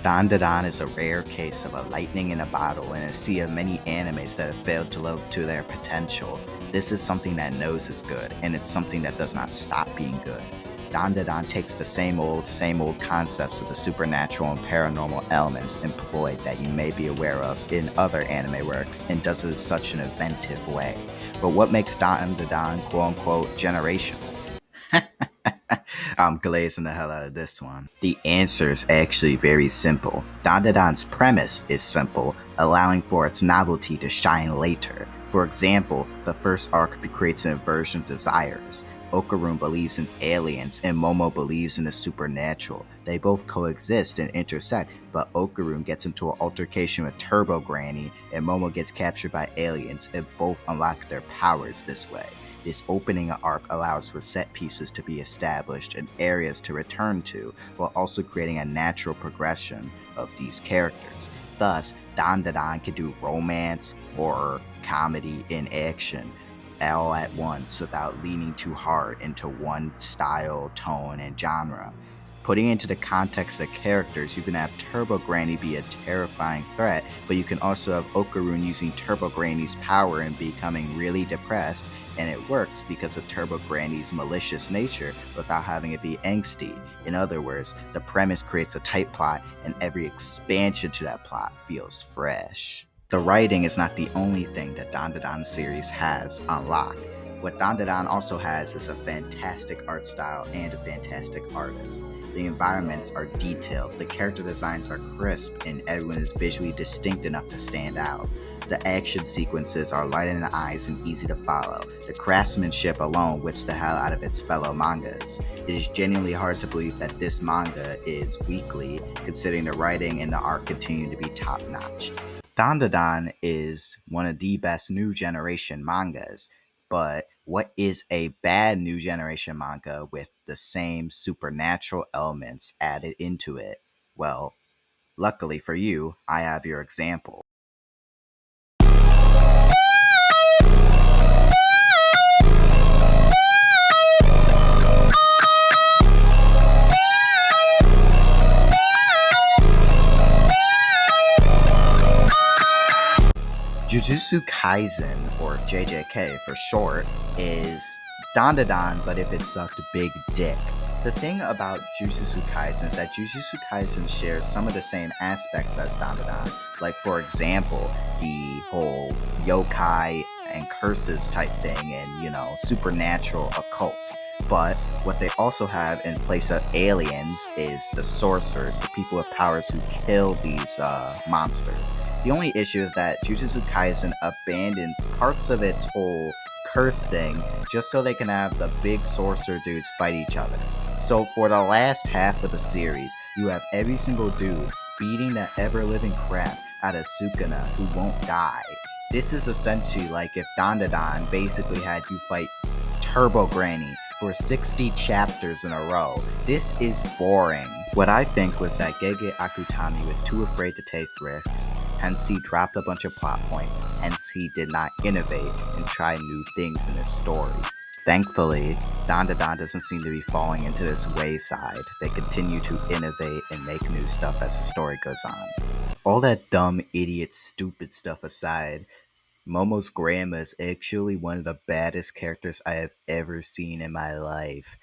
Dandadan is a rare case of a lightning in a bottle in a sea of many animes that have failed to live up to their potential. This is something that knows is good, and it's something that does not stop being good. Dandadan takes the same old concepts of the supernatural and paranormal elements employed that you may be aware of in other anime works and does it in such an inventive way. But what makes Dandadan quote-unquote generational? I'm glazing the hell out of this one. The answer is actually very simple. Dandadan's premise is simple, allowing for its novelty to shine later. For example, the first arc creates an inversion of desires. Okarun believes in aliens and Momo believes in the supernatural. They both coexist and intersect, but Okarun gets into an altercation with Turbo Granny and Momo gets captured by aliens and both unlock their powers this way. This opening arc allows for set pieces to be established and areas to return to, while also creating a natural progression of these characters. Thus, Dandadan can do romance, horror, comedy, and action all at once without leaning too hard into one style, tone, and genre. Putting it into the context of characters, you can have Turbo Granny be a terrifying threat, but you can also have Okarun using Turbo Granny's power and becoming really depressed, and it works because of Turbo Granny's malicious nature without having it be angsty. In other words, the premise creates a tight plot, and every expansion to that plot feels fresh. The writing is not the only thing that Dandadan series has on lock. What Dandadan also has is a fantastic art style and a fantastic artist. The environments are detailed, the character designs are crisp, and everyone is visually distinct enough to stand out. The action sequences are light in the eyes and easy to follow. The craftsmanship alone whips the hell out of its fellow mangas. It is genuinely hard to believe that this manga is weekly, considering the writing and the art continue to be top-notch. Dandadan is one of the best new generation mangas, but what is a bad new generation manga with the same supernatural elements added into it? Well, luckily for you, I have your example. Jujutsu Kaisen, or JJK for short, is Dandadan, but if it sucked big dick. The thing about Jujutsu Kaisen is that Jujutsu Kaisen shares some of the same aspects as Dandadan, like for example, the whole yokai and curses type thing and, supernatural occult. But what they also have in place of aliens is the sorcerers, the people with powers who kill these monsters. The only issue is that Jujutsu Kaisen abandons parts of its whole curse thing just so they can have the big sorcerer dudes fight each other. So for the last half of the series, you have every single dude beating the ever-living crap out of Sukuna who won't die. This is essentially like if Dandadan basically had you fight Turbo Granny for 60 chapters in a row. This is boring. What I think was that Gege Akutami was too afraid to take risks, hence he dropped a bunch of plot points, hence he did not innovate and try new things in his story. Thankfully, Dandadan doesn't seem to be falling into this wayside. They continue to innovate and make new stuff as the story goes on. All that dumb, idiot, stupid stuff aside, Momo's grandma is actually one of the baddest characters I have ever seen in my life.